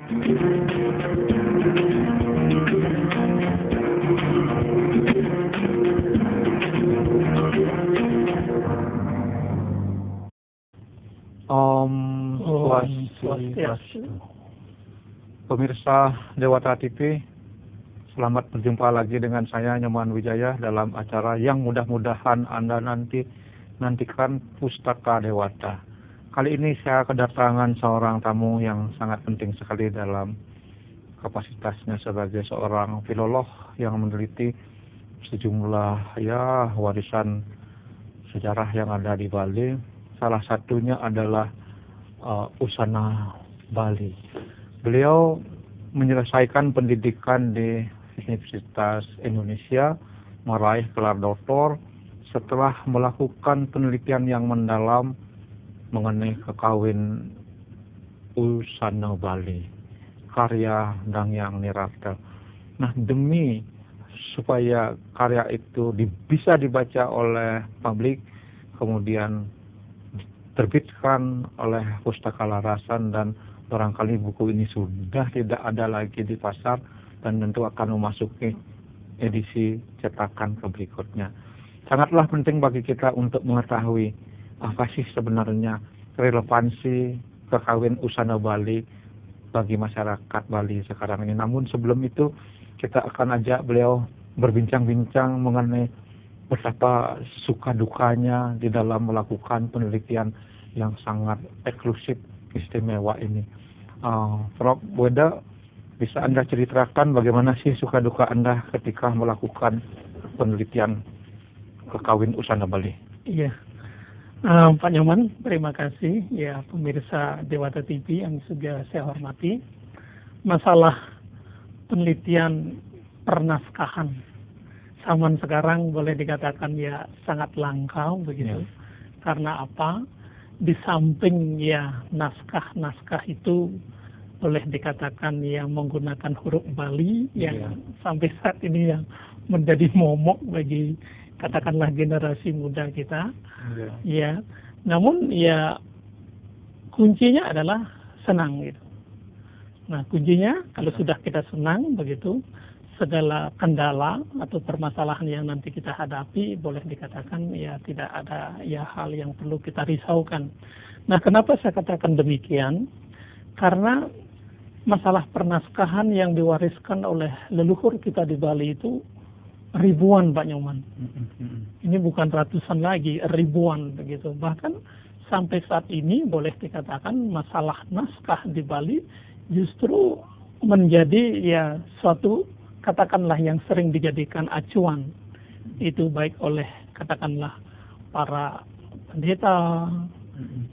Om Swastiastu. Pemirsa Dewata TV, selamat berjumpa lagi dengan saya Nyoman Wijaya dalam acara yang mudah-mudahan Anda nantikan Pustaka Dewata. Kali ini saya kedatangan seorang tamu yang sangat penting sekali dalam kapasitasnya sebagai seorang filolog yang meneliti sejumlah warisan sejarah yang ada di Bali. Salah satunya adalah Usana Bali. Beliau menyelesaikan pendidikan di Universitas Indonesia, meraih gelar doktor setelah melakukan penelitian yang mendalam mengenai kekawin Usana Bali, karya Dangyang Nirarta. Nah, demi supaya karya itu bisa dibaca oleh publik, kemudian terbitkan oleh Pustaka Larasan, dan barangkali buku ini sudah tidak ada lagi di pasar dan tentu akan memasuki edisi cetakan berikutnya. Sangatlah penting bagi kita untuk mengetahui apa sih sebenarnya relevansi kekawin Usana Bali bagi masyarakat Bali sekarang ini. Namun sebelum itu kita akan ajak beliau berbincang-bincang mengenai betapa suka dukanya di dalam melakukan penelitian yang sangat eksklusif istimewa ini. Prof. Weda, bisa Anda ceritakan bagaimana sih suka duka Anda ketika melakukan penelitian kekawin Usana Bali? Iya, Pak Nyoman, terima kasih. Ya, pemirsa Dewata TV yang juga saya hormati. Masalah penelitian pernaskahan zaman sekarang boleh dikatakan ya sangat langka begitu. Ya. Karena apa? Di samping ya naskah-naskah itu boleh dikatakan yang menggunakan huruf Bali yang sampai saat ini yang menjadi momok bagi katakanlah generasi muda kita. Ya. Namun ya kuncinya adalah senang gitu. Nah, kuncinya kalau sudah kita senang begitu, segala kendala atau permasalahan yang nanti kita hadapi boleh dikatakan ya tidak ada ya hal yang perlu kita risaukan. Nah, kenapa saya katakan demikian? Karena masalah pernaskahan yang diwariskan oleh leluhur kita di Bali itu ribuan, Pak Nyoman. Ini bukan ratusan lagi, ribuan begitu. Bahkan sampai saat ini boleh dikatakan masalah naskah di Bali justru menjadi ya suatu katakanlah yang sering dijadikan acuan itu baik oleh katakanlah para pendeta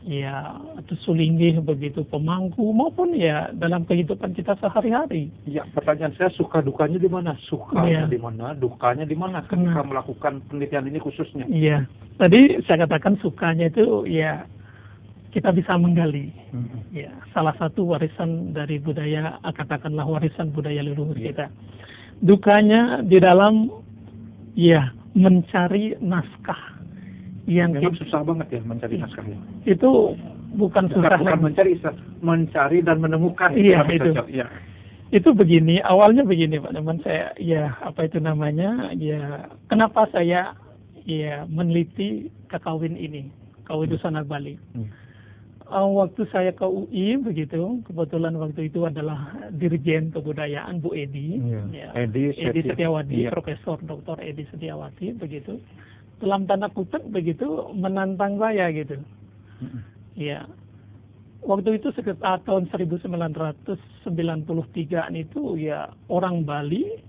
ya atau sulinggih begitu pemangku maupun ya dalam kehidupan kita sehari-hari. Ya, pertanyaan saya suka dukanya di mana? Sukanya di mana? Dukanya di mana ketika melakukan penelitian ini khususnya? Iya. Tadi saya katakan sukanya itu ya kita bisa menggali. Ya, salah satu warisan dari budaya katakanlah warisan budaya leluhur kita. Dukanya di dalam ya mencari naskah yang memang susah banget ya mencari naskahnya. Itu bukan susah, bukan mencari dan menemukan. Iya itu. Ya. Itu begini, awalnya begini Pak teman saya ya apa itu namanya ya kenapa saya ya meneliti kekawin ini, kawin Usana Bali. Waktu saya ke UI begitu, kebetulan waktu itu adalah Dirjen Kebudayaan Bu Edi, Edi Setiawati, Profesor Dr. Edi Setiawati begitu, dalam tanda kutip begitu menantang saya gitu. Ya, waktu itu sekitar tahun 1993 itu ya orang Bali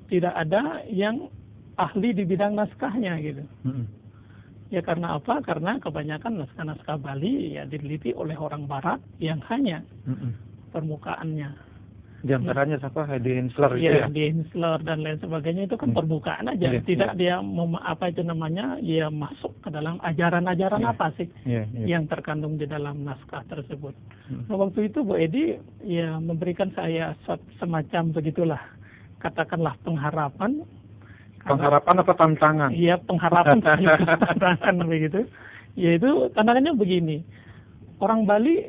tidak ada yang ahli di bidang naskahnya gitu. Ya karena apa? Karena kebanyakan naskah-naskah Bali ya diteliti oleh orang Barat yang hanya permukaannya. Di antaranya siapa? Hedi Hensler gitu ya? Hedi Hensler dan lain sebagainya itu kan permukaan aja. Tidak dia apa itu namanya ya masuk ke dalam ajaran-ajaran apa sih yang terkandung di dalam naskah tersebut. Nah, waktu itu Bu Edi ya memberikan saya semacam begitulah katakanlah pengharapan. Pengharapan apa tantangan? Iya, pengharapan tantangan begitu. Yaitu tantangannya begini. Orang Bali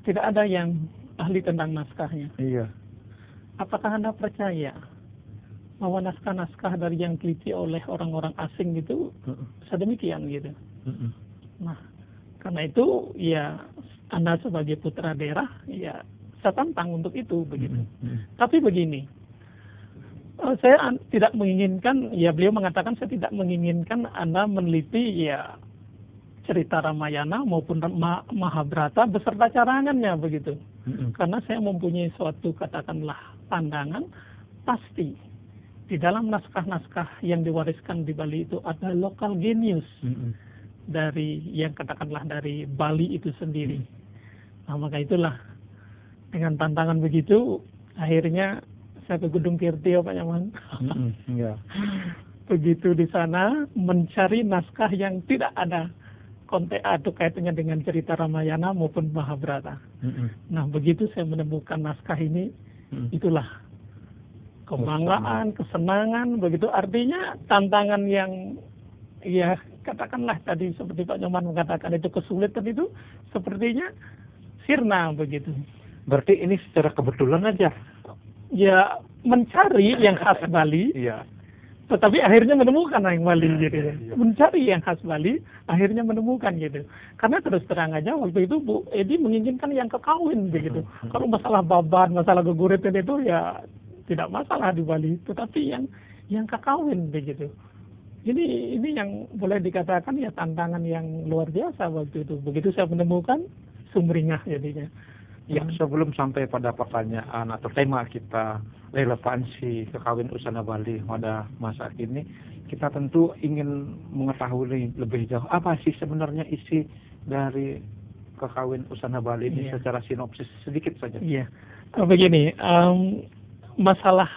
tidak ada yang ahli tentang naskahnya. Iya. Apakah Anda percaya bahwa naskah-naskah dari yang teliti oleh orang-orang asing itu sedemikian gitu? Nah, karena itu ya Anda sebagai putra daerah ya saya tantang untuk itu begitu. Tapi begini, saya tidak menginginkan, ya beliau mengatakan saya tidak menginginkan Anda meneliti ya cerita Ramayana maupun Mahabharata beserta carangannya begitu. Karena saya mempunyai suatu katakanlah pandangan pasti di dalam naskah-naskah yang diwariskan di Bali itu ada lokal genius dari yang katakanlah dari Bali itu sendiri. Nah, maka itulah dengan tantangan begitu akhirnya saya ke Gunung Tirtio Pak Nyoman. Begitu di sana mencari naskah yang tidak ada konteks atau kaitannya dengan cerita Ramayana maupun Mahabharata. Nah, begitu saya menemukan naskah ini, itulah kebanggaan, kesenangan, begitu artinya tantangan yang ya katakanlah tadi seperti Pak Nyoman mengatakan itu kesulitan itu sepertinya sirna begitu. Berarti ini secara kebetulan aja. Ya mencari yang khas Bali. Iya. Tetapi akhirnya menemukan yang Bali gitu. Mencari yang khas Bali, akhirnya menemukan gitu. Karena terus terang aja waktu itu Bu Edi menginginkan yang kekawin begitu. Kalau masalah babat, masalah geguritan itu ya tidak masalah di Bali, tetapi yang kekawin begitu. Ini yang boleh dikatakan ya tantangan yang luar biasa waktu itu. Begitu saya menemukan sumringah jadinya. Ya, sebelum sampai pada pertanyaan atau tema kita relevansi kekawin Usana Bali pada masa ini, kita tentu ingin mengetahui lebih jauh apa sih sebenarnya isi dari kekawin Usana Bali ini secara sinopsis sedikit saja. Iya, begini, masalah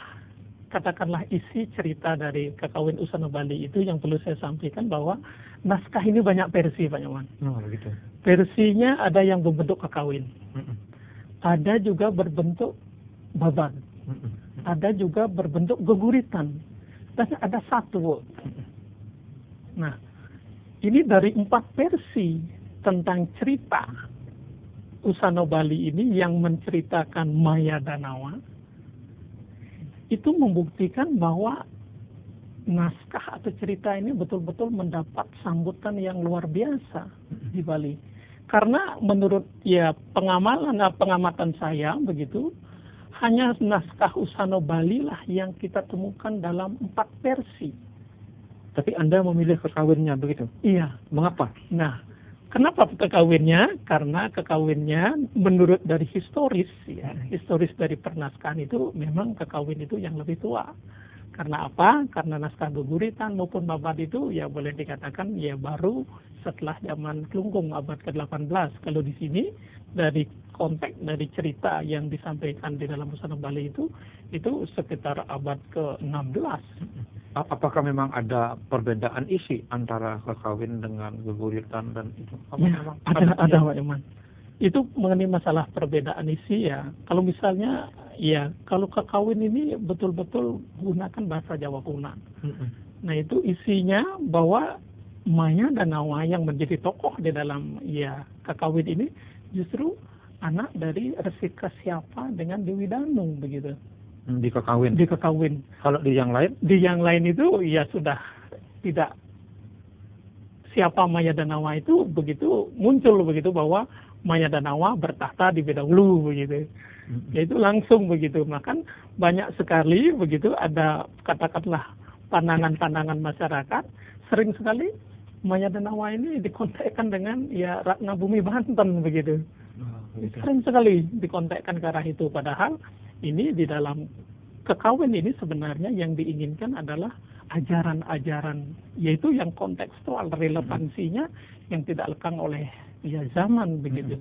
katakanlah isi cerita dari kekawin Usana Bali itu yang perlu saya sampaikan bahwa naskah ini banyak versi Pak Nyoman. Oh, begitu. Versinya ada yang berbentuk kekawin. Ada juga berbentuk babat. Ada juga berbentuk geguritan. Dan ada satu. Nah, ini dari 4 versi tentang cerita Usana Bali ini yang menceritakan Maya Danawa. Itu membuktikan bahwa naskah atau cerita ini betul-betul mendapat sambutan yang luar biasa di Bali. Karena menurut ya pengamatan saya begitu, hanya naskah Usana Bali lah yang kita temukan dalam 4 versi. Tapi Anda memilih kekawinnya begitu? Iya. Mengapa? Nah, kenapa kekawinnya? Karena kekawinnya menurut dari historis dari pernaskahan itu memang kekawin itu yang lebih tua. Karena apa? Karena naskah geguritan maupun babat itu ya boleh dikatakan ya baru setelah zaman Klungkung abad ke-18. Kalau di sini dari konteks dari cerita yang disampaikan di dalam Usana Bali itu sekitar abad ke-16. Apakah memang ada perbedaan isi antara kekawin dengan geguritan dan itu? Ya, ada Pak Iman. Itu mengenai masalah perbedaan isi ya. Kalau misalnya ya kalau kekawin ini betul-betul gunakan bahasa Jawa kuno. Nah itu isinya bahwa Maya Danawa yang menjadi tokoh di dalam ya kekawin ini justru anak dari Resi Kasyapa dengan Dewi Danung begitu. Di kekawin. Di kekawin. Kalau di yang lain? Di yang lain itu ya sudah tidak siapa Maya Danawa itu begitu muncul begitu bahwa Maya Danawa bertahta di Bedahulu begitu. Yaitu langsung begitu. Makan banyak sekali begitu ada katakanlah pandangan-pandangan masyarakat sering sekali Maya Danawa ini dikontekkan dengan ya Ratna Bumi Banten begitu. Sering sekali dikontekkan ke arah itu padahal ini di dalam kekawin ini sebenarnya yang diinginkan adalah ajaran-ajaran yaitu yang kontekstual relevansinya yang tidak lekang oleh ya zaman begitu.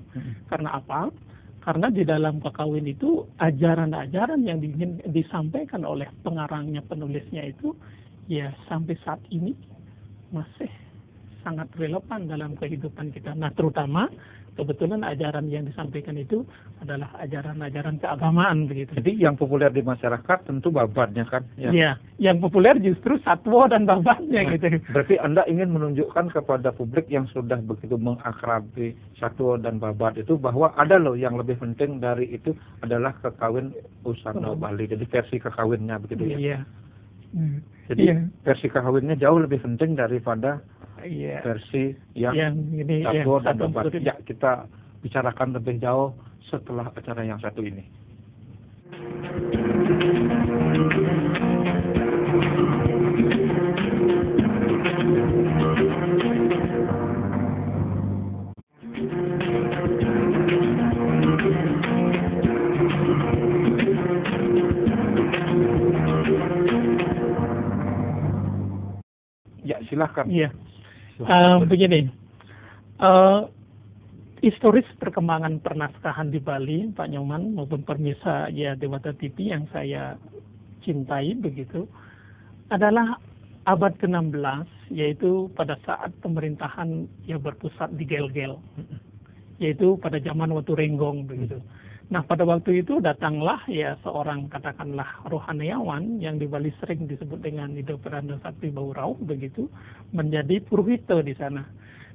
Karena apa? Karena di dalam kekawin itu ajaran-ajaran yang disampaikan oleh pengarangnya penulisnya itu ya sampai saat ini masih sangat relevan dalam kehidupan kita. Nah terutama kebetulan ajaran yang disampaikan itu adalah ajaran-ajaran keagamaan begitu. Jadi yang populer di masyarakat tentu babatnya kan? Ya. Iya, yang populer justru satwa dan babatnya Nah, gitu. berarti Anda ingin menunjukkan kepada publik yang sudah begitu mengakrabi satwa dan babat itu bahwa ada loh yang lebih penting dari itu adalah kekawin Usana Bali. Jadi versi kekawinnya begitu ya. Iya. Jadi versi kekawinnya jauh lebih penting daripada Iya. versi yang ini satwa dan satu babat. Ya, kita bicarakan lebih jauh setelah acara yang satu ini. Ya, silahkan. Iya. Begini, historis perkembangan pernaskahan di Bali, Pak Nyoman maupun pemirsa ya Dewata TV yang saya cintai begitu, adalah abad ke-16, yaitu pada saat pemerintahan yang berpusat di Gel-Gel, yaitu pada zaman Watu Renggong begitu. Nah, pada waktu itu datanglah ya seorang katakanlah rohaniawan yang di Bali sering disebut dengan Ido Peranda Sakti Baurau begitu, menjadi purohita di sana.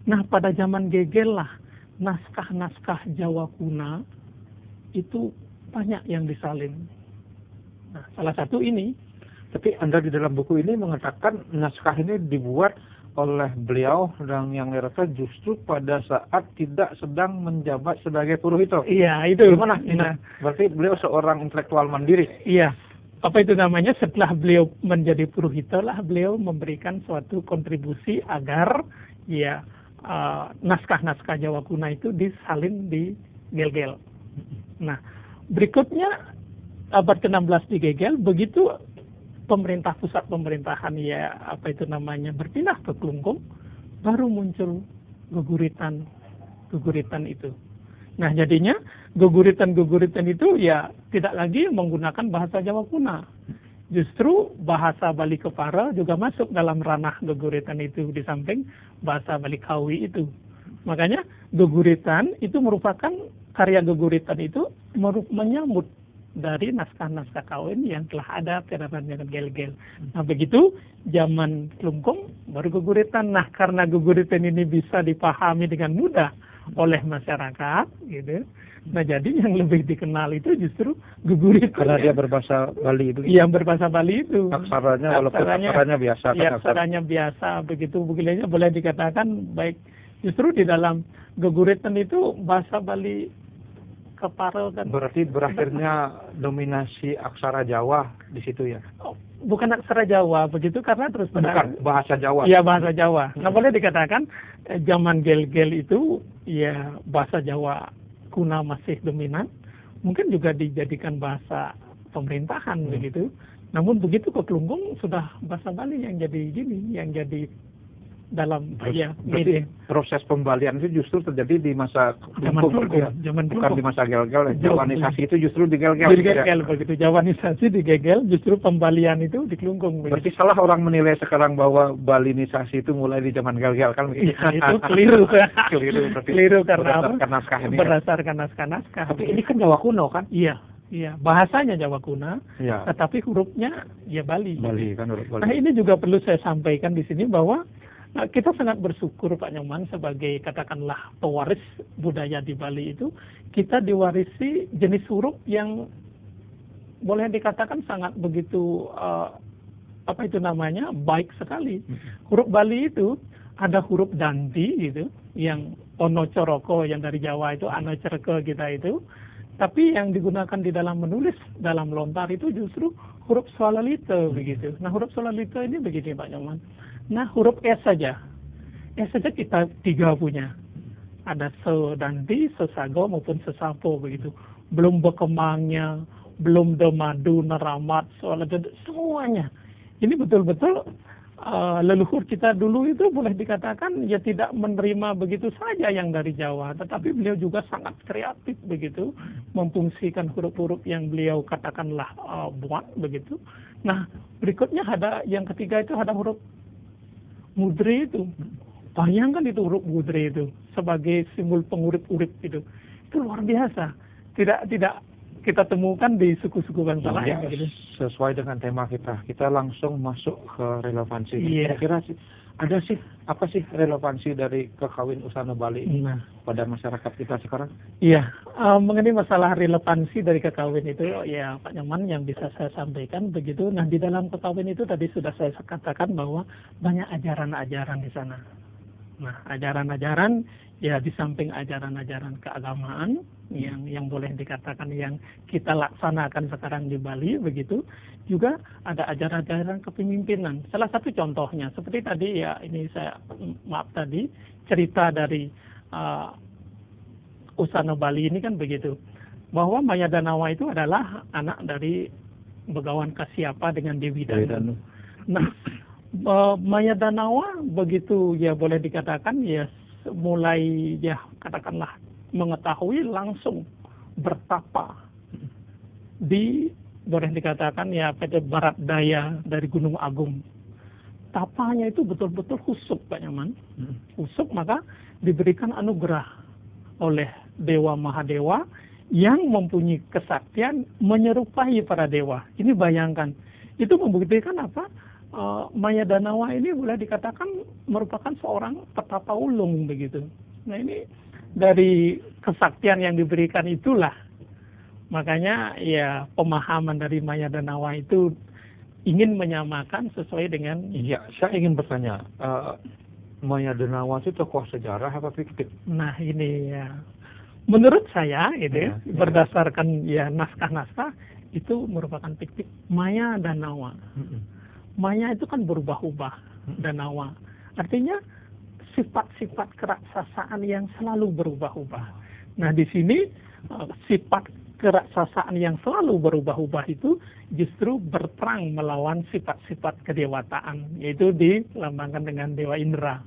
Nah, pada zaman Gegel lah naskah-naskah Jawa kuna itu banyak yang disalin. Nah, salah satu ini. Tapi Anda di dalam buku ini mengatakan naskah ini dibuat oleh beliau dan yang ngerasa justru pada saat tidak sedang menjabat sebagai purohita. Iya, itu. Gimana? Nah, berarti beliau seorang intelektual mandiri. Iya. Apa itu namanya? Setelah beliau menjadi purohita lah beliau memberikan suatu kontribusi agar ya naskah-naskah Jawa kuna itu disalin di Gel-Gel. Nah, berikutnya abad ke-16 di Gel-Gel, begitu pemerintah pusat pemerintahan ya apa itu namanya berpindah ke Klungkung, baru muncul geguritan itu. Nah, jadinya geguritan itu ya tidak lagi menggunakan bahasa Jawa kuna. Justru bahasa Bali Kepara juga masuk dalam ranah geguritan itu di samping bahasa Bali Kawi itu. Makanya geguritan itu merupakan karya geguritan itu menyambut dari naskah-naskah kawin yang telah ada pada zaman Gel-Gel. Nah, begitu zaman Klungkung baru geguritan. Nah, karena geguritan ini bisa dipahami dengan mudah oleh masyarakat, gitu. Nah, jadi yang lebih dikenal itu justru geguritan. Karena dia berbahasa Bali itu. Iya, berbahasa Bali itu. Aksaranya walaupun aksaranya biasa. Iya, aksaranya biasa, begitu begini boleh dikatakan baik. Justru di dalam geguritan itu bahasa Bali Kepara kan. Berarti berakhirnya dominasi aksara Jawa di situ ya? Bukan aksara Jawa begitu karena terus bukan bahasa Jawa. Iya, bahasa Jawa. Nah, boleh dikatakan zaman Gel-Gel itu ya bahasa Jawa kuna masih dominan. Mungkin juga dijadikan bahasa pemerintahan begitu. Namun begitu ke Klungkung sudah bahasa Bali yang jadi dalam berarti proses pembalian itu justru terjadi di masa Klungkung, bukan di masa Gel-Gel. Jawanisasi itu justru di Gel-Gel. Di Gel-Gel begitu. Jawanisasi di Gel-Gel, justru pembalian itu di Klungkung. Berarti salah orang menilai sekarang bahwa Balinisasi itu mulai di zaman Gel-Gel kan? Itu keliru. Keliru karena berdasarkan naskah ini. Berdasarkan naskah-naskah. Tapi ini kan Jawa kuno kan? Iya, bahasanya Jawa kuna, tetapi hurufnya ya Bali. Bali kan huruf Bali. Nah, ini juga perlu saya sampaikan di sini bahwa kita sangat bersyukur Pak Nyoman sebagai katakanlah pewaris budaya di Bali itu, kita diwarisi jenis huruf yang boleh dikatakan sangat begitu apa itu namanya baik sekali. Huruf Bali itu ada huruf danti gitu, yang ono coroko yang dari Jawa itu ano cerke kita itu. Tapi yang digunakan di dalam menulis dalam lontar itu justru huruf solalite begitu. Nah, huruf solalite ini begini Pak Nyoman. Nah, huruf S saja kita 3 punya. Ada se danti, sesago maupun sesapo begitu. Belum berkembangnya, belum demadu, neramat, solalite, semuanya. Ini betul-betul leluhur kita dulu itu boleh dikatakan ya tidak menerima begitu saja yang dari Jawa, tetapi beliau juga sangat kreatif begitu memfungsikan huruf-huruf yang beliau katakanlah buat begitu. Nah, berikutnya ada yang ketiga itu ada huruf mudri itu. Bayangkan itu huruf mudri itu sebagai simbol pengurip-urip itu luar biasa. Tidak kita temukan di suku-suku bangsa lain. Gitu. Sesuai dengan tema kita langsung masuk ke relevansi. Iya. Kira-kira sih ada sih apa sih relevansi dari kekawin Usana Bali ini pada masyarakat kita sekarang? Iya, mengenai masalah relevansi dari kekawin itu ya Pak Nyoman yang bisa saya sampaikan begitu. Nah di dalam kekawin itu tadi sudah saya katakan bahwa banyak ajaran-ajaran di sana. Nah ajaran-ajaran ya di samping ajaran-ajaran keagamaan yang boleh dikatakan yang kita laksanakan sekarang di Bali begitu, juga ada ajaran-ajaran kepemimpinan. Salah satu contohnya seperti tadi ya ini tadi cerita dari Usana Bali ini kan begitu, bahwa Maya Danawa itu adalah anak dari Begawan Kasyapa dengan Dewi Danu. Nah Maya Danawa begitu ya boleh dikatakan ya mulai ya katakanlah mengetahui langsung bertapa di boleh dikatakan ya pada barat daya dari Gunung Agung. Tapanya itu betul-betul husuk Pak Nyoman. Husuk maka diberikan anugerah oleh Dewa Mahadewa yang mempunyai kesaktian menyerupai para dewa. Ini bayangkan. Itu membuktikan apa? Maya Danawa ini boleh dikatakan merupakan seorang petapa ulung begitu. Nah ini dari kesaktian yang diberikan itulah makanya ya pemahaman dari Maya Danawa itu ingin menyamakan sesuai dengan. Iya, saya ingin bertanya, Maya Danawa itu tokoh sejarah apa fiktif? Nah ini ya menurut saya gitu berdasarkan ya naskah-naskah itu merupakan fiktif. Maya Danawa. Maya itu kan berubah-ubah, Danawa. Artinya sifat-sifat keraksasaan yang selalu berubah-ubah. Nah di sini sifat keraksasaan yang selalu berubah-ubah itu justru berperang melawan sifat-sifat kedewataan, yaitu dilambangkan dengan Dewa Indra.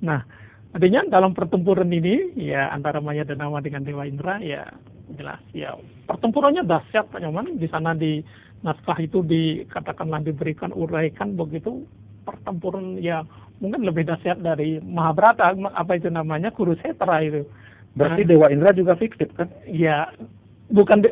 Nah artinya dalam pertempuran ini ya antara Maya Danawa dengan Dewa Indra ya jelas ya pertempurannya dahsyat Pak Nyoman. Di sana di naskah itu dikatakanlah diberikan uraikan begitu pertempuran ya mungkin lebih dahsyat dari Mahabharata, apa itu namanya Kurusetra itu. Berarti Dewa Indra juga fiktif kan? Ya bukan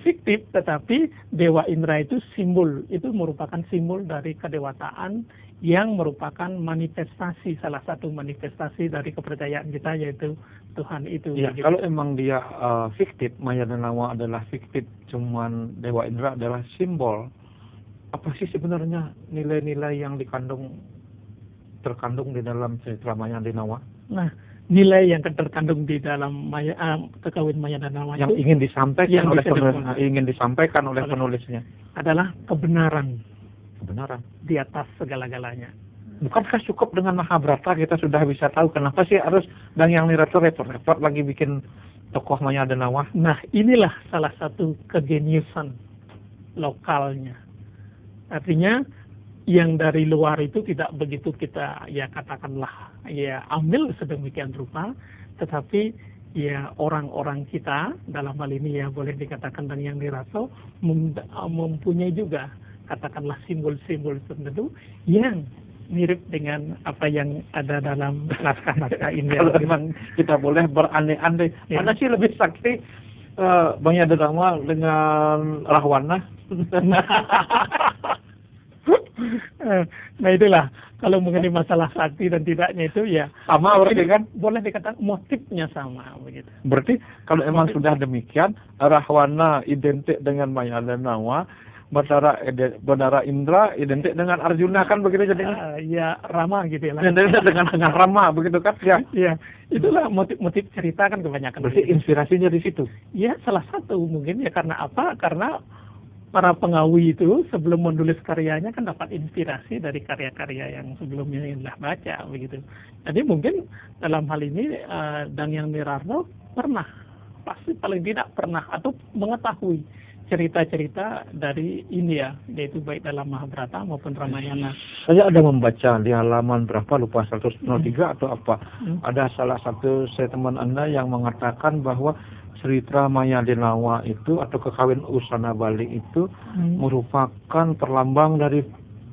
fiktif tetapi Dewa Indra itu simbol, itu merupakan simbol dari kedewataan yang merupakan manifestasi, salah satu manifestasi dari kepercayaan kita yaitu Tuhan itu. Ya, begitu. kalau emang dia fiktif, Maya Danawa adalah fiktif, cuman Dewa Indra adalah simbol. Apa sih sebenarnya nilai-nilai yang terkandung di dalam cerita Maya Danawa? Nah, nilai yang terkandung di dalam kekawin Maya Danawa yang itu ingin disampaikan oleh penulisnya adalah kebenaran di atas segala-galanya. Bukankah cukup dengan Mahabharata kita sudah bisa tahu kenapa sih harus dan yang literatur repot-repot lagi bikin tokoh Maya Danawa? Nah, inilah salah satu kegeniusan lokalnya. Artinya yang dari luar itu tidak begitu kita ya katakanlah ya ambil sedemikian rupa, tetapi ya orang-orang kita dalam hal ini ya boleh dikatakan dan yang dirasa mempunyai juga katakanlah simbol-simbol tertentu yang mirip dengan apa yang ada dalam naskah-naskah ini. Kalau memang kita boleh berandai-andai, mana sih lebih sakti Maya Danawa dengan Rahwana? Nah itulah kalau mengenai masalah sakti dan tidaknya itu ya sama berarti kan boleh dikatakan motifnya sama begitu. Berarti kalau emang sudah demikian Rahwana identik dengan Maya Danawa, Batara Indra identik dengan Arjuna kan begitu jadinya? Ya Rama gitu ya. Dengan Rama begitu kan? Ya. Ya itulah motif-motif cerita kan kebanyakan. Berarti inspirasinya di situ? Ya salah satu mungkin ya karena apa? Karena para pengawi itu sebelum menulis karyanya kan dapat inspirasi dari karya-karya yang sebelumnya yang telah baca begitu. Jadi mungkin dalam hal ini Dangyang Nirardo pasti paling tidak pernah atau mengetahui cerita-cerita dari India, yaitu baik dalam Mahabharata maupun Ramayana. Saya ada membaca di halaman berapa lupa 103 atau apa. Ada salah satu statement Anda yang mengatakan bahwa cerita Maya Danawa itu atau kekawin Usana Bali itu merupakan perlambang dari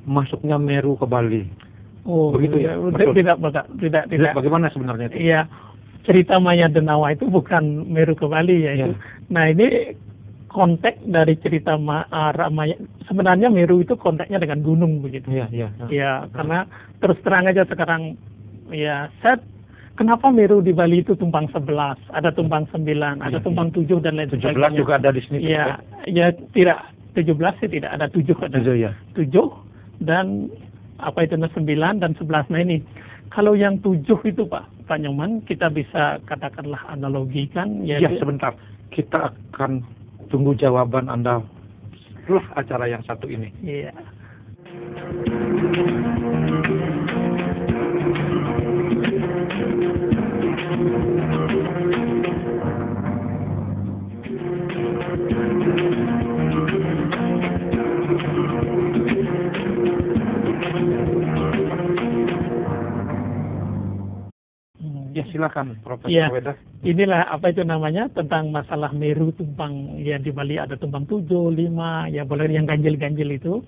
masuknya Meru ke Bali. Oh, begitu ya. Tidak. Bagaimana sebenarnya itu? Iya. cerita Maya Denawa itu bukan Meru ke Bali ya itu. Nah ini konteks dari cerita Maya, sebenarnya Meru itu konteksnya dengan gunung begitu. Ya, karena terus terang aja sekarang ya kenapa Meru di Bali itu tumpang 11, ada tumpang 9, ada tumpang 7 dan lain 17 sebagainya. juga ada di sini. Ya tidak 17 sih tidak ada 7 ada. 7 dan apa itu 9 dan 11. Nah ini kalau yang 7 itu Pak Nyoman kita bisa katakanlah analogikan ya. Sebentar. Kita akan tunggu jawaban Anda setelah acara yang satu ini. Iya. Ya silakan Profesor Weda. Inilah apa itu namanya tentang masalah Meru tumpang ya di Bali ada tumpang 7, 5 ya boleh yang ganjil-ganjil itu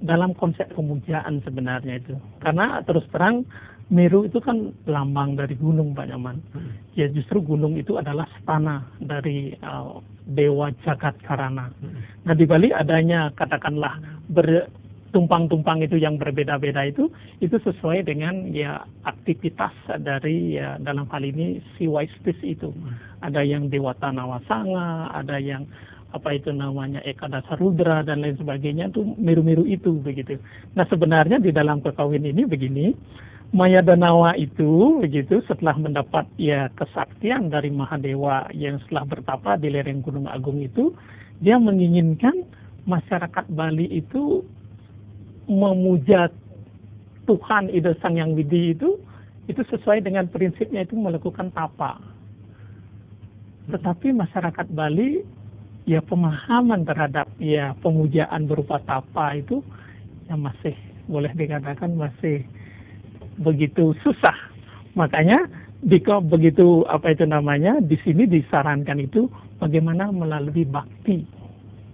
dalam konsep pemujaan sebenarnya itu. Karena terus terang Meru itu kan lambang dari gunung Pak Nyoman. Ya justru gunung itu adalah stana dari Dewa Jagat Karana. Nah di Bali adanya katakanlah tumpang-tumpang itu yang berbeda-beda itu sesuai dengan ya aktivitas dari ya dalam hal ini si Waistis itu. Ada yang Dewata Nawasanga, ada yang apa itu namanya Ekadasa Rudra dan lain sebagainya itu Meru-Meru itu begitu. Nah sebenarnya di dalam kekawin ini begini, Maya Denawa itu begitu setelah mendapat ya kesaktian dari Mahadewa yang setelah bertapa di lereng Gunung Agung itu, dia menginginkan masyarakat Bali itu memuja Tuhan Ida Sang Yang Widi itu sesuai dengan prinsipnya itu melakukan tapa. Tetapi masyarakat Bali ya pemahaman terhadap ya pemujaan berupa tapa itu ya masih boleh dikatakan masih begitu susah. Makanya begitu apa itu namanya di sini disarankan itu bagaimana melalui bakti.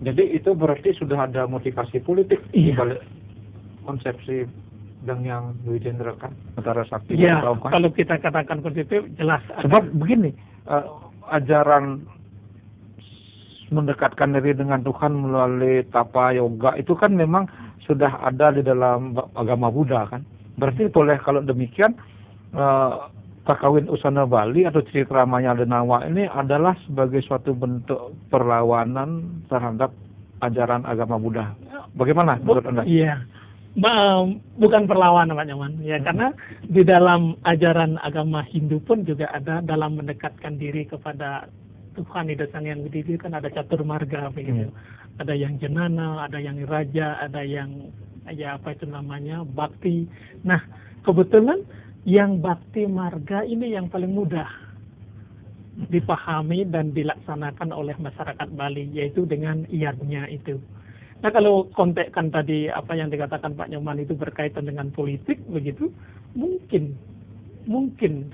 Jadi itu berarti sudah ada motivasi politik di balik konsepsi dan yang Wijendra kan antara sakti dan Trauma. Kalau kita katakan positif jelas. Sebab begini, ajaran mendekatkan diri dengan Tuhan melalui tapa yoga itu kan memang sudah ada di dalam agama Buddha kan. Berarti boleh kalau demikian Kakawin Usana Bali atau cerita Maya Denawa ini adalah sebagai suatu bentuk perlawanan terhadap ajaran agama Buddha. Bagaimana menurut Anda? Iya. Bukan perlawanan Pak Nyoman ya karena di dalam ajaran agama Hindu pun juga ada dalam mendekatkan diri kepada Tuhan Ida Sang Yang Widi itu kan ada catur marga begitu. Ada yang jenana, ada yang raja, ada yang ya apa itu namanya bakti. Nah, kebetulan yang bakti marga ini yang paling mudah dipahami dan dilaksanakan oleh masyarakat Bali yaitu dengan iyadnya itu. Nah kalau kontekkan tadi apa yang dikatakan Pak Nyoman itu berkaitan dengan politik begitu, mungkin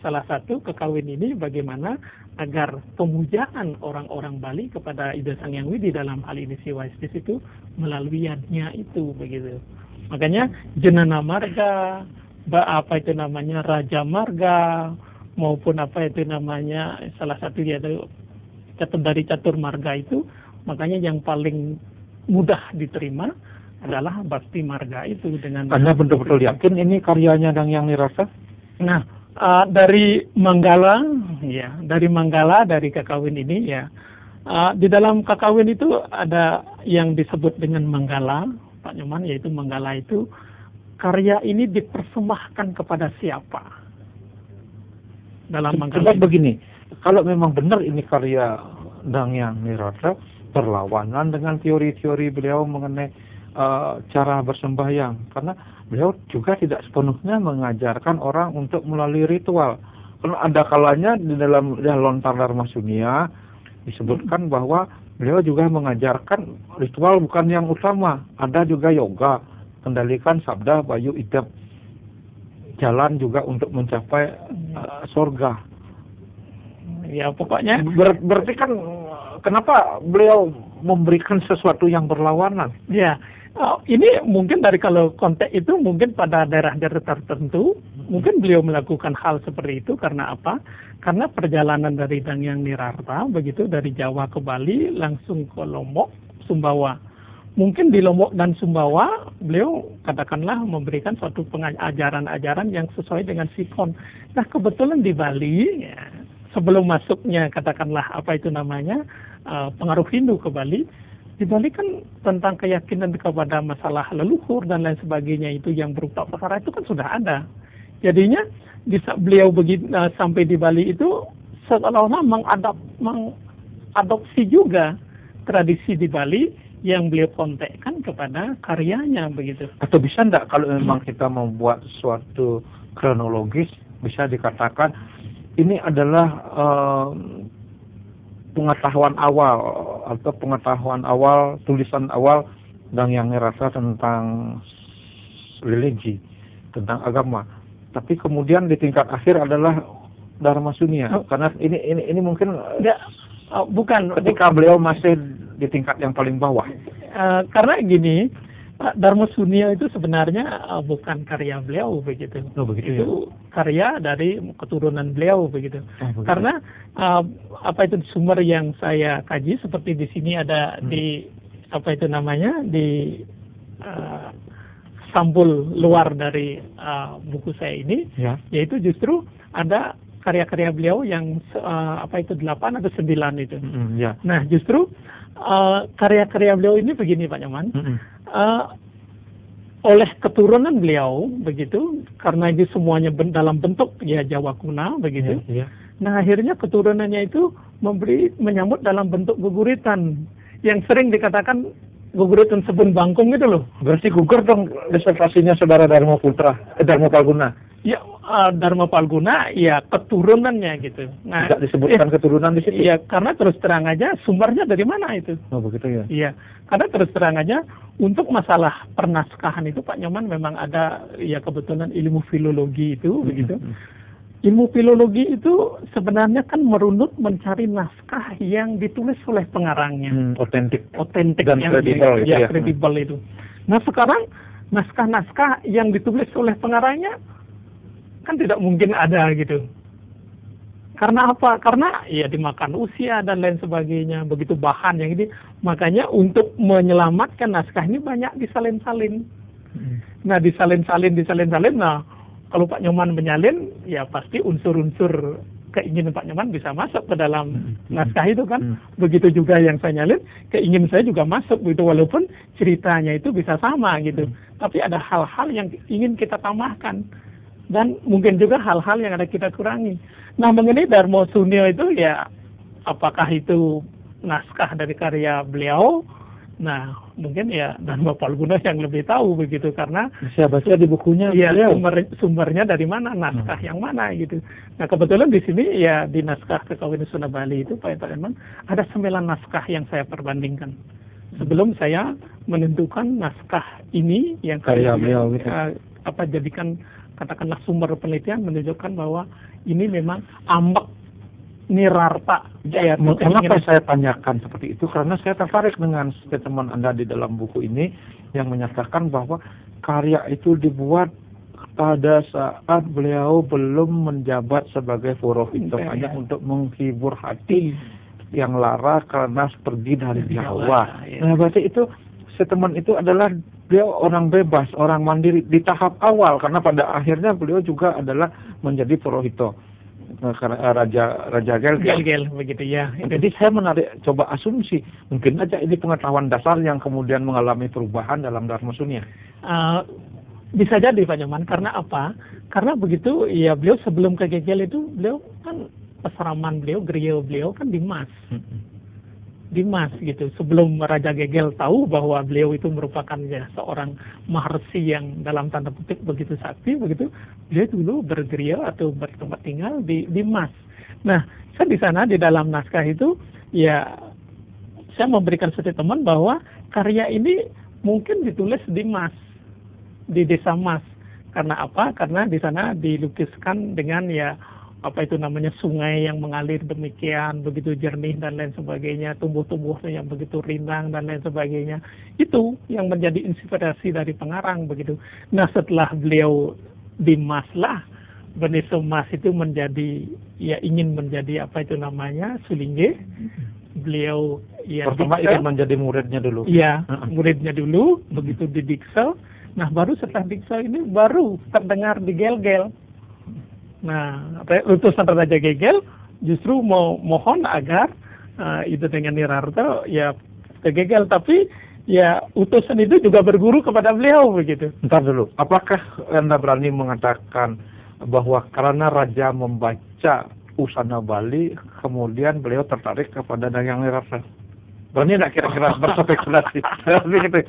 salah satu kekawin ini bagaimana agar pemujaan orang-orang Bali kepada Ida Sang Yang Widi dalam hal ini si Waistis itu melalui yadnya itu begitu. Makanya jenana marga, apa itu namanya raja marga maupun apa itu namanya salah satu yaitu dari catur marga itu, makanya yang paling mudah diterima adalah bakti marga itu dengan. Anda betul-betul yakin ini karyanya Yang Nirasa? Nah, dari Manggala, dari Kakawin ini ya, di dalam Kakawin itu ada yang disebut dengan Manggala, Pak Nyoman, yaitu Manggala itu karya ini dipersembahkan kepada siapa? Dalam Manggala. Sebab begini, kalau memang benar ini karya Yang Nirasa, perlawanan dengan teori-teori beliau mengenai cara bersembahyang, karena beliau juga tidak sepenuhnya mengajarkan orang untuk melalui ritual. Karena ada kalanya di dalam Lontar Dharma Sunia disebutkan bahwa beliau juga mengajarkan ritual bukan yang utama, ada juga yoga, kendalikan sabda, bayu, idap, jalan juga untuk mencapai surga. Ya pokoknya berarti kan kenapa beliau memberikan sesuatu yang berlawanan? Ya, ini mungkin dari kalau konteks itu mungkin pada daerah-daerah tertentu Mungkin beliau melakukan hal seperti itu karena apa? Karena perjalanan dari Dangyang Nirarta, begitu dari Jawa ke Bali, langsung ke Lombok, Sumbawa. Mungkin di Lombok dan Sumbawa, beliau katakanlah memberikan suatu pengajaran-ajaran yang sesuai dengan sikon. Nah, kebetulan di Bali, ya, sebelum masuknya katakanlah apa itu namanya, pengaruh Hindu ke Bali, di Bali kan tentang keyakinan kepada masalah leluhur dan lain sebagainya itu yang berupa perkara itu kan sudah ada. Jadinya beliau sampai di Bali itu seolah-olah mengadopsi juga tradisi di Bali yang beliau kontekkan kepada karyanya begitu. Atau bisa enggak kalau memang kita membuat suatu kronologis, bisa dikatakan ini adalah pengetahuan awal atau pengetahuan awal, tulisan awal Dangyang Nirarta tentang religi, tentang agama. Tapi kemudian di tingkat akhir adalah Dharma Sunya. Karena ini mungkin bukan ketika beliau masih di tingkat yang paling bawah. Karena gini, Dharma Sunya itu sebenarnya bukan karya beliau begitu. Oh, begitu itu ya? Karya dari keturunan beliau begitu. Begitu. Karena apa itu sumber yang saya kaji seperti di sini ada di apa itu namanya di sampul luar dari buku saya ini, ya. Yaitu justru ada karya-karya beliau yang apa itu 8 atau 9 itu. Ya. Nah, justru karya-karya beliau ini begini Pak Nyoman. Oleh keturunan beliau begitu, karena itu semuanya dalam bentuk ya Jawa kuna begitu. Ya. Nah, akhirnya keturunannya itu menyambut dalam bentuk guguritan yang sering dikatakan guguritan sebun bangkung gitu loh. Berarti gugur dong disertasinya saudara Dharma Putra, Dharma Palguna. Ya, Dharma Palguna ya keturunannya gitu. Nah, tidak disebutkan keturunan di situ. Iya, karena terus terang aja sumbernya dari mana itu? Oh, begitu ya. Iya, karena terus terang aja untuk masalah pernaskahan itu Pak Nyoman memang ada ya kebetulan ilmu filologi itu begitu. Ilmu filologi itu sebenarnya kan merunut mencari naskah yang ditulis oleh pengarangnya. Otentik dan yang kredibel ya, kredibel itu. Nah, sekarang naskah-naskah yang ditulis oleh pengarangnya kan tidak mungkin ada gitu. Karena apa? Karena ya dimakan usia dan lain sebagainya, begitu bahan yang ini. Makanya untuk menyelamatkan naskah ini banyak disalin-salin. Nah, disalin-salin. Nah, kalau Pak Nyoman menyalin, ya pasti unsur-unsur keinginan Pak Nyoman bisa masuk ke dalam naskah itu kan. Begitu juga yang saya nyalin, keinginan saya juga masuk gitu, walaupun ceritanya itu bisa sama gitu. Tapi ada hal-hal yang ingin kita tambahkan. Dan mungkin juga hal-hal yang ada kita kurangi. Nah, mengenai Dharma Sunya itu ya, apakah itu naskah dari karya beliau? Nah, mungkin ya Dharma Palguna yang lebih tahu begitu, karena saya baca di bukunya ya beliau. sumbernya dari mana, naskah yang mana gitu. Nah, kebetulan di sini ya di naskah Kekawinan Sunda Bali itu Pak Eman ada 9 naskah yang saya perbandingkan. Sebelum saya menentukan naskah ini yang karya beliau gitu. jadikan katakanlah sumber penelitian, menunjukkan bahwa ini memang ambek Nirarta. Ya, kenapa saya tanyakan seperti itu? Karena saya tertarik dengan statement Anda di dalam buku ini yang menyatakan bahwa karya itu dibuat pada saat beliau belum menjabat sebagai Purohito, hanya untuk menghibur hati yang lara karena pergi dari Jawa. Nah, berarti itu statement itu adalah beliau orang bebas, orang mandiri di tahap awal, karena pada akhirnya beliau juga adalah menjadi Purohito. Raja Gelgel begitu ya. Jadi saya coba asumsi, mungkin aja ini pengetahuan dasar yang kemudian mengalami perubahan dalam Dharma Sunya. Bisa jadi Pak Nyoman, karena apa? Karena begitu ya beliau sebelum ke Gegel itu beliau kan peseraman beliau, geria beliau kan di Mas gitu. Sebelum Raja Gegel tahu bahwa beliau itu merupakan ya seorang maharsi yang dalam tanda petik begitu sakti, begitu beliau dulu bergeria atau bertempat tinggal di Mas. Nah, saya di sana di dalam naskah itu ya saya memberikan statement bahwa karya ini mungkin ditulis di Mas, di desa Mas. Karena apa? Karena di sana dilukiskan dengan ya apa itu namanya sungai yang mengalir demikian begitu jernih dan lain sebagainya, tumbuh-tumbuhnya yang begitu rindang dan lain sebagainya. Itu yang menjadi inspirasi dari pengarang begitu. Nah, setelah beliau di Mas lah Benih Somas itu menjadi, ya ingin menjadi apa itu namanya, Sulingge. Beliau ya Pertama ingin menjadi muridnya dulu. Iya, muridnya dulu, begitu di Diksel. Nah, baru setelah Diksel ini baru terdengar di Gel-Gel. Nah, utusan Raja Gegel justru mau mohon agar itu dengan Nirarto ya ke Gegel, tapi ya utusan itu juga berguru kepada beliau begitu. Bentar dulu, apakah Anda berani mengatakan bahwa karena Raja membaca Usana Bali, kemudian beliau tertarik kepada Dayang Nirarto? Berani nggak kira-kira berspekulasi? Begitu.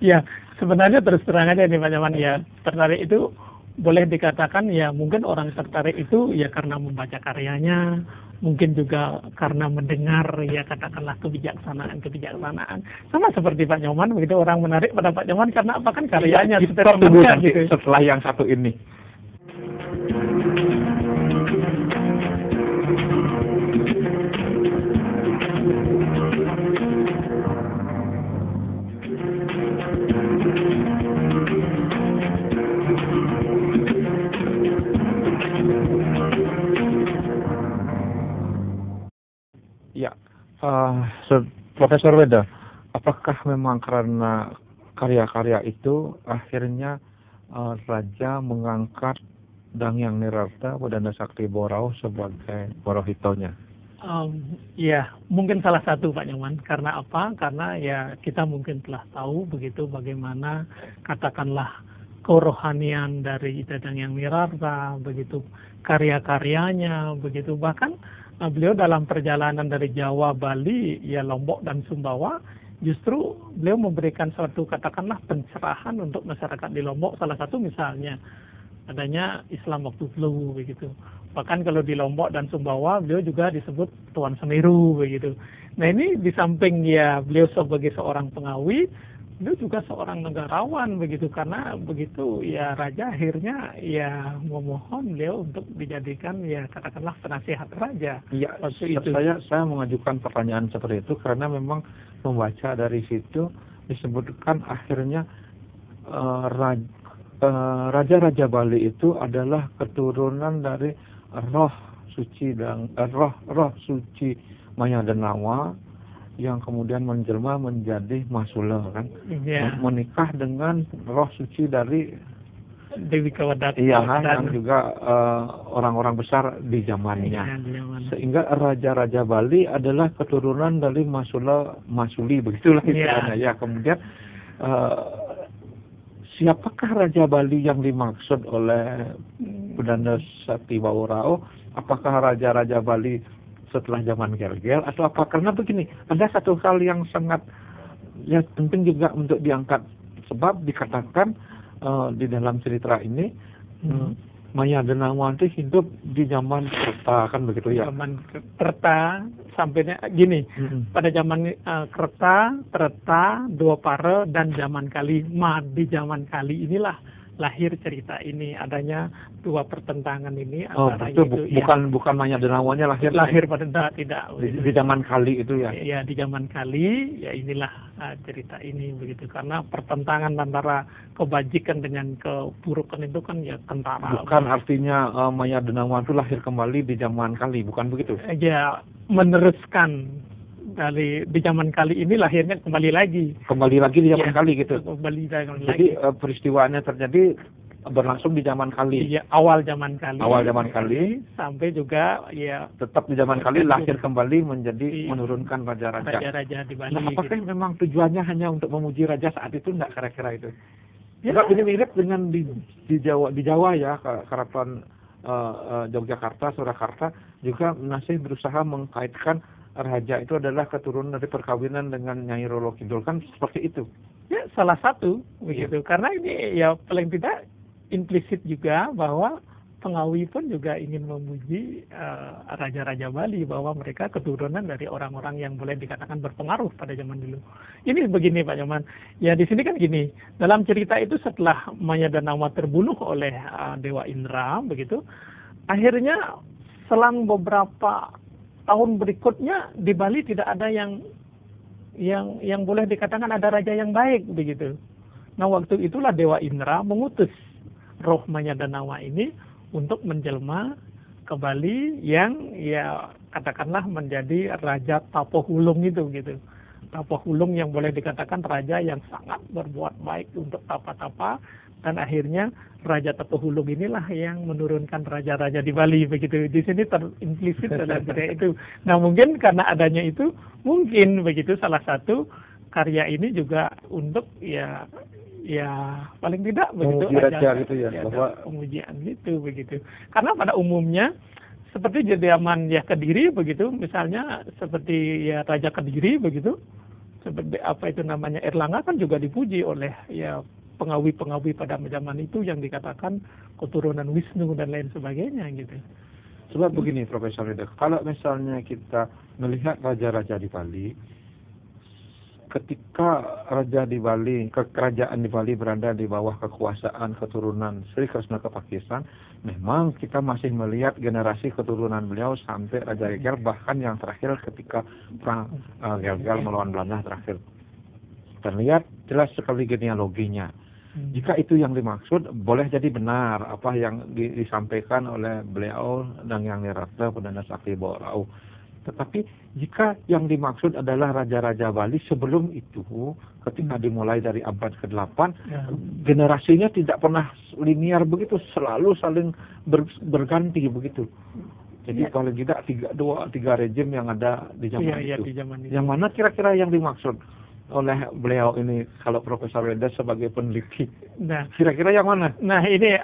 Ya, sebenarnya terus terang aja nih Pak Nyoman, ya tertarik itu boleh dikatakan ya mungkin orang tertarik itu ya karena membaca karyanya, mungkin juga karena mendengar ya katakanlah kebijaksanaan. Sama seperti Pak Nyoman, begitu orang menarik pada Pak Nyoman karena apa kan karyanya kita tunggu nanti gitu. Setelah yang satu ini. Ya, Profesor Weda, apakah memang karena karya-karya itu akhirnya Raja mengangkat Dayang Nirarto Wadana Sakti Borao sebagai Borohitonya? Ya, mungkin salah satu Pak Nyoman. Karena apa? Karena ya kita mungkin telah tahu begitu bagaimana katakanlah kerohanian dari Dayang Nirarto, begitu karya-karyanya, begitu bahkan beliau dalam perjalanan dari Jawa, Bali, ya Lombok dan Sumbawa, justru beliau memberikan suatu katakanlah pencerahan untuk masyarakat di Lombok. Salah satu misalnya adanya Islam waktu dulu begitu. Bahkan kalau di Lombok dan Sumbawa beliau juga disebut Tuan Semeru begitu. Nah ini di samping ya beliau sebagai seorang pengawi, beliau juga seorang negarawan begitu, karena begitu ya Raja akhirnya ya memohon beliau untuk dijadikan ya katakanlah penasihat Raja. Iya, saya mengajukan pertanyaan seperti itu karena memang membaca dari situ disebutkan akhirnya Raja-Raja Bali itu adalah keturunan dari roh suci dan roh suci Maya Denawa yang kemudian menjelma menjadi Masula kan, menikah dengan roh suci dari Dewi Kawadat, yang juga orang-orang besar di zamannya. Sehingga Raja-Raja Bali adalah keturunan dari Masuli, begitulah istilahnya. Ya, kemudian siapakah Raja Bali yang dimaksud oleh Wadana Sakti Borao? Apakah Raja-Raja Bali setelah zaman Gel-Gel atau apa? Karena begini, ada satu hal yang sangat ya penting juga untuk diangkat, sebab dikatakan di dalam cerita ini Maya Denawa itu hidup di zaman Kerta kan begitu ya. Zaman Kerta sampainya gini, pada zaman Kerta, Treta, Dwapara dan zaman Kali. Di zaman Kali inilah lahir cerita ini, adanya dua pertentangan ini antara itu bukan Maya Denawanya lahir pada tidak di zaman Kali itu ya. Ya di zaman Kali ya inilah cerita ini begitu, karena pertentangan antara kebajikan dengan keburukan itu kan ya kentara. Bukan artinya Maya Denawa itu lahir kembali di zaman Kali, bukan begitu? Ya meneruskan di zaman Kali ini lahirnya kembali lagi di zaman Kali gitu. Jadi peristiwanya terjadi berlangsung di zaman Kali. Iya, awal zaman Kali sampai juga ya tetap di zaman Kali lahir kembali menjadi menurunkan raja-raja di Bali. Nah, apakah memang tujuannya hanya untuk memuji raja saat itu, enggak kira-kira itu? Ya, ini mirip dengan di Jawa ya, keraton Yogyakarta, Surakarta juga masih berusaha mengkaitkan raja itu adalah keturunan dari perkawinan dengan Nyai Roro Kidul, kan seperti itu. Ya, salah satu begitu. Karena ini ya paling tidak implisit juga bahwa pengawi pun juga ingin memuji raja-raja Bali, bahwa mereka keturunan dari orang-orang yang boleh dikatakan berpengaruh pada zaman dulu. Ini begini Pak Nyoman, ya di sini kan gini, dalam cerita itu setelah Maya Denawa terbunuh oleh Dewa Indra begitu, akhirnya selang beberapa tahun berikutnya di Bali tidak ada yang boleh dikatakan ada raja yang baik begitu. Nah waktu itulah Dewa Indra mengutus roh Maya Denawa ini untuk menjelma ke Bali yang ya katakanlah menjadi Raja Tapohulung itu gitu. Tapohulung yang boleh dikatakan raja yang sangat berbuat baik untuk tapa-tapa, dan akhirnya Raja Tapohulung inilah yang menurunkan raja-raja di Bali begitu. Di sini terimplisit dalam budaya itu. Nah mungkin karena adanya itu, mungkin begitu salah satu karya ini juga untuk ya paling tidak begitu raja gitu ya, bahwa pemujian gitu begitu. Karena pada umumnya seperti di zaman ya Kediri begitu, misalnya seperti ya Raja Kediri begitu, seperti apa itu namanya Erlangga kan juga dipuji oleh ya pengawi-pengawi pada zaman itu yang dikatakan keturunan Wisnu dan lain sebagainya gitu. Sebab begini Profesor Rida, kalau misalnya kita melihat raja-raja di Bali, ketika raja di Bali, kerajaan di Bali berada di bawah kekuasaan keturunan Sri Krishna Kepakisan, memang kita masih melihat generasi keturunan beliau sampai Raja Gelgel, bahkan yang terakhir ketika perang Gelgel melawan Belanda terakhir. Terlihat jelas sekali genealoginya. Jika itu yang dimaksud, boleh jadi benar apa yang disampaikan oleh beliau dan yang Niratna Perdana Sakti Borau. Tetapi jika yang dimaksud adalah raja-raja Bali sebelum itu, ketika dimulai dari abad ke-8, generasinya tidak pernah linear begitu, selalu saling berganti begitu. Jadi paling tidak tiga rejim yang ada di zaman itu. Di zaman itu. Yang mana kira-kira yang dimaksud oleh beliau ini, kalau Profesor Reda sebagai peneliti? Nah, kira-kira yang mana? Nah ini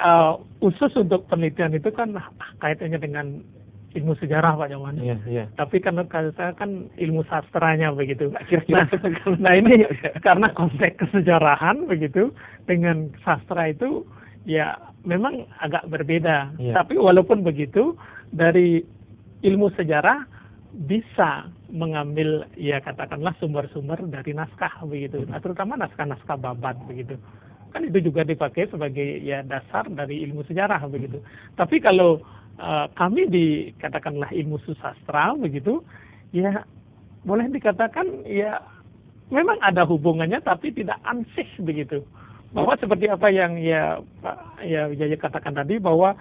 khusus untuk penelitian itu kan kaitannya dengan ilmu sejarah Pak Nyoman. Iya. Tapi karena saya kan ilmu sastranya begitu. Nah ini karena konteks kesejarahan begitu dengan sastra itu ya memang agak berbeda. Ya. Tapi walaupun begitu dari ilmu sejarah bisa mengambil ya katakanlah sumber-sumber dari naskah begitu. Nah, terutama naskah-naskah babat begitu. Kan itu juga dipakai sebagai ya dasar dari ilmu sejarah begitu. Tapi kalau kami dikatakanlah ilmu susastra begitu, ya boleh dikatakan ya memang ada hubungannya tapi tidak ansih begitu. Bahwa seperti apa yang ya Pak ya Wijaya katakan tadi, bahwa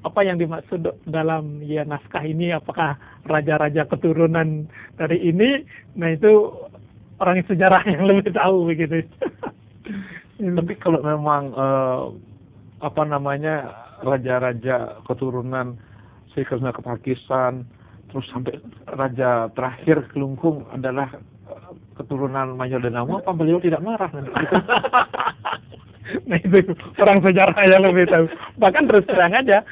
apa yang dimaksud dalam ya naskah ini, apakah raja-raja keturunan dari ini, nah itu orang sejarah yang lebih tahu begitu. Tapi kalau memang raja-raja keturunan Sri Krishna Kepakisan, terus sampai raja terakhir Kelungkung adalah keturunan Manyodanamo, apa beliau tidak marah nanti? Nah itu orang sejarah yang lebih tahu. Bahkan terus terang aja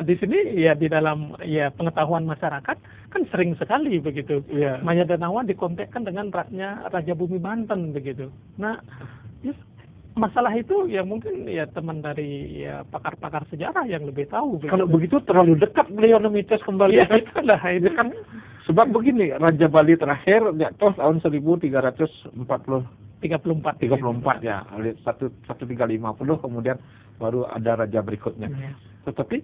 di sini ya di dalam ya pengetahuan masyarakat kan sering sekali begitu. Yeah. Manyodanamo dikontekkan dengan Raja Bumi Banten begitu. Nah, masalah itu ya mungkin ya teman dari ya pakar-pakar sejarah yang lebih tahu. Kalau begitu terlalu dekat beliau nemites kembali. Ya itulah itu kan. Sebab begini, Raja Bali terakhir jatuh tahun 1334 ya, 1350 kemudian baru ada raja berikutnya. Ya. Tetapi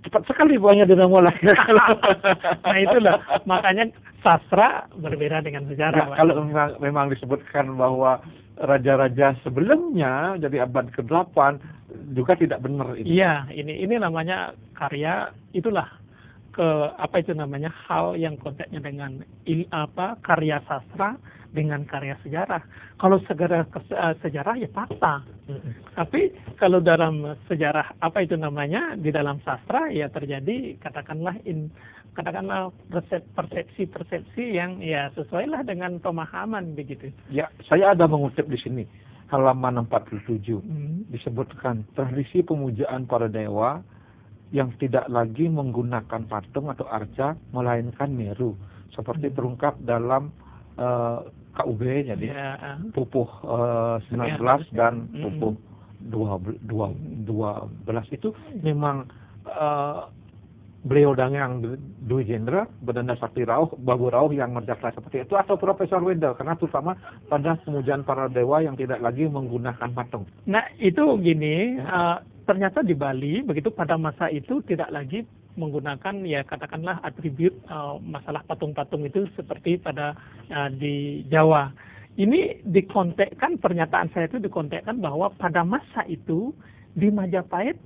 cepat sekali banyak dinamo lagi. Nah itulah makanya sastra berbeda dengan sejarah. Ya, kalau memang disebutkan bahwa raja-raja sebelumnya jadi abad ke-8 juga tidak benar ini. Iya, ini namanya karya, itulah hal yang konteksnya dengan karya sastra dengan karya sejarah. Kalau sejarah ya fakta. Tapi kalau dalam sejarah di dalam sastra ya terjadi katakanlah persepsi yang ya sesuailah dengan pemahaman begitu. Ya, saya ada mengutip di sini halaman 47 disebutkan tradisi pemujaan para dewa yang tidak lagi menggunakan patung atau arca melainkan meru seperti terungkap dalam KUB jadi pupuh 19 dan pupuh 12 itu memang beliau dan yang Dwi Jendra, Perdana Sakti Rauh, Babu Rauh yang mengerjakan seperti itu, atau Profesor Wendel, karena terutama pada pemujaan para dewa yang tidak lagi menggunakan patung. Nah itu gini, ternyata di Bali begitu pada masa itu tidak lagi menggunakan ya katakanlah atribut masalah patung-patung itu seperti pada di Jawa. Ini dikontekkan, pernyataan saya itu dikontekkan bahwa pada masa itu di Majapahit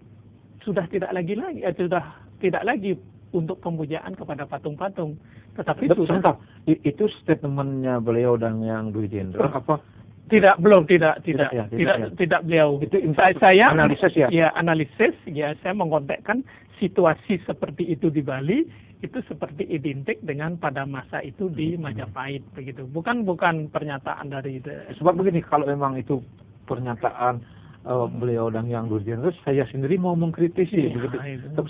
sudah tidak lagi untuk pemujaan kepada patung-patung, tetapi sudah Sebentar, itu statementnya beliau dan yang Dwi Jenderal apa? tidak beliau. Itu Saya analisis ya? Ya, analisis ya, saya mengontekkan situasi seperti itu di Bali itu seperti identik dengan pada masa itu di Majapahit begitu. Bukan pernyataan dari Sebab begini, kalau memang itu pernyataan beliau dan yang Dwi Jenderal, saya sendiri mau mengkritisi begitu.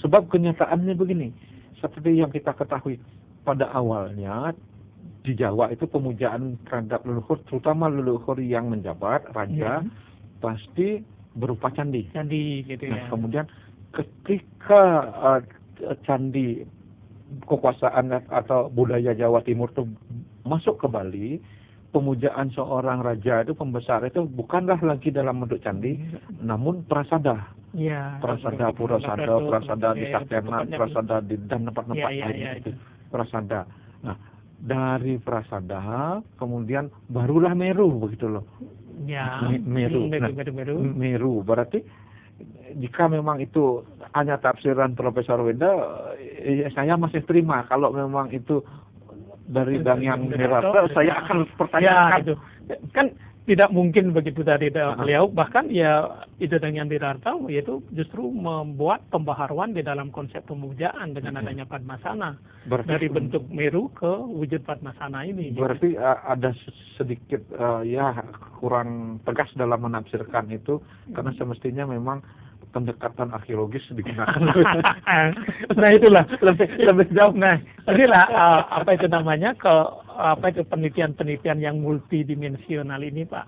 Sebab kenyataannya begini, seperti yang kita ketahui pada awalnya di Jawa itu pemujaan terhadap leluhur, terutama leluhur yang menjabat raja, pasti berupa candi. Candi gitu Nah, ya. kemudian ketika candi kekuasaan atau budaya Jawa Timur itu masuk ke Bali, pemujaan seorang raja itu pembesar itu bukanlah lagi dalam bentuk candi, namun prasada. Ya. Prasada Purasada, prasada di Sakena, prasada di dan tempat-tempat lain itu. Prasada. Nah, dari prasada kemudian barulah Meru begitu loh. Ya. Meru. Nah, Meru berarti jika memang itu hanya tafsiran Profesor Weda, saya masih terima. Kalau memang itu dari yang Nirata, saya akan pertanyakan. Ya, itu kan tidak mungkin begitu dari beliau. Bahkan ya ide dengan Nirata yaitu justru membuat pembaharuan di dalam konsep pemujaan dengan adanya Padmasana. Dari bentuk Meru ke wujud Padmasana ini. Berarti ada sedikit kurang tegas dalam menafsirkan itu, karena semestinya memang pendekatan arkeologis digunakan. Nah itulah lebih jauh. Nah inilah apa itu namanya penelitian-penelitian yang multidimensional ini Pak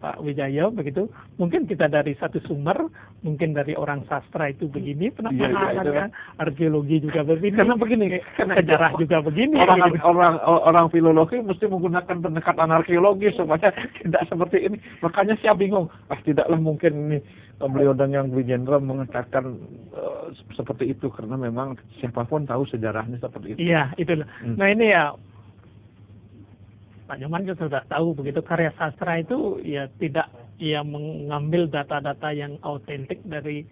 Pak Wijaya begitu. Mungkin kita dari satu sumber, mungkin dari orang sastra itu begini, penelitian arkeologi juga begini. Karena sejarah juga begini. Orang filologi mesti menggunakan pendekatan arkeologi supaya tidak seperti ini. Makanya saya bingung. Tidaklah mungkin ini beliau dan yang Dwi Jenderal mengatakan seperti itu, karena memang siapapun tahu sejarahnya seperti itu. Iya, itulah. Nah ini ya Pak Nyoman juga sudah tahu begitu, karya sastra itu ya tidak mengambil data-data yang autentik dari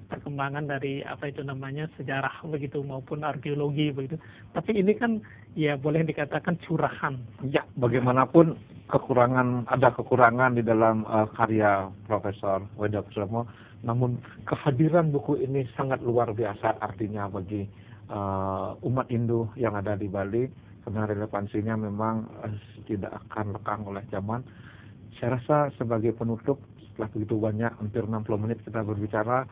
perkembangan dari apa itu namanya sejarah begitu maupun arkeologi begitu. Tapi ini kan ya boleh dikatakan curahan. Ya, bagaimanapun ada kekurangan di dalam karya Profesor Weda Kusuma, namun kehadiran buku ini sangat luar biasa artinya bagi umat Hindu yang ada di Bali, karena relevansinya memang tidak akan lekang oleh zaman. Saya rasa sebagai penutup, setelah begitu banyak, hampir 60 menit kita berbicara,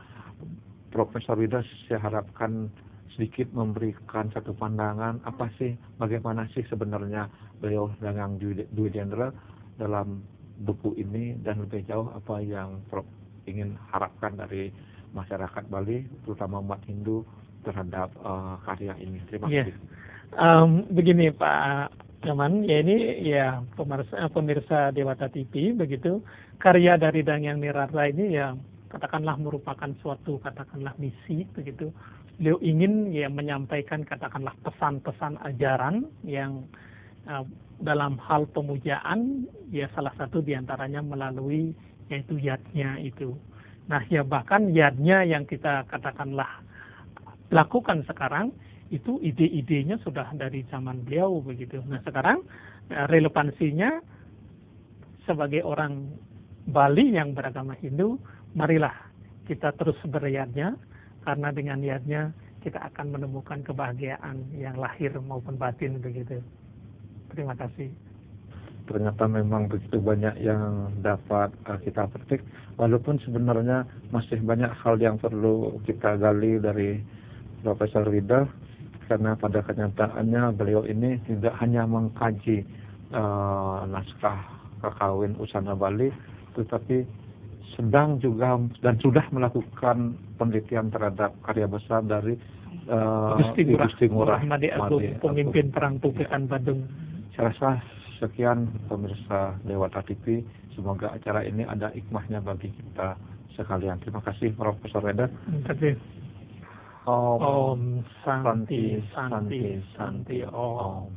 Profesor Weda saya harapkan sedikit memberikan satu pandangan bagaimana sih sebenarnya beliau dan yang Dwi Jenderal dalam buku ini, dan lebih jauh apa yang Prof ingin harapkan dari masyarakat Bali, terutama umat Hindu terhadap karya ini. Terima kasih. Begini Pak Nyoman, ya ini ya pemirsa Dewata TV begitu, karya dari Danyang Nirata ini ya katakanlah merupakan suatu misi begitu. Beliau ingin menyampaikan katakanlah pesan-pesan ajaran yang dalam hal pemujaan salah satu diantaranya melalui yaitu yadnya itu. Nah bahkan yadnya yang kita katakanlah lakukan sekarang itu ide-idenya sudah dari zaman beliau begitu. Nah sekarang relevansinya sebagai orang Bali yang beragama Hindu, marilah kita terus beryadnya, karena dengan yadnya kita akan menemukan kebahagiaan yang lahir maupun batin begitu. Terima kasih. Ternyata memang begitu banyak yang dapat kita petik, walaupun sebenarnya masih banyak hal yang perlu kita gali dari Profesor Weda, karena pada kenyataannya beliau ini tidak hanya mengkaji naskah kakawin Usana Bali, tetapi sedang juga dan sudah melakukan penelitian terhadap karya besar dari Gusti Ngurah Madi Agung, pemimpin perang Pupukan Badung. Saya rasa sekian pemirsa Dewata TV, semoga acara ini ada hikmahnya bagi kita sekalian. Terima kasih Profesor Weda. Terima kasih. Om Santi Santi Santi Om.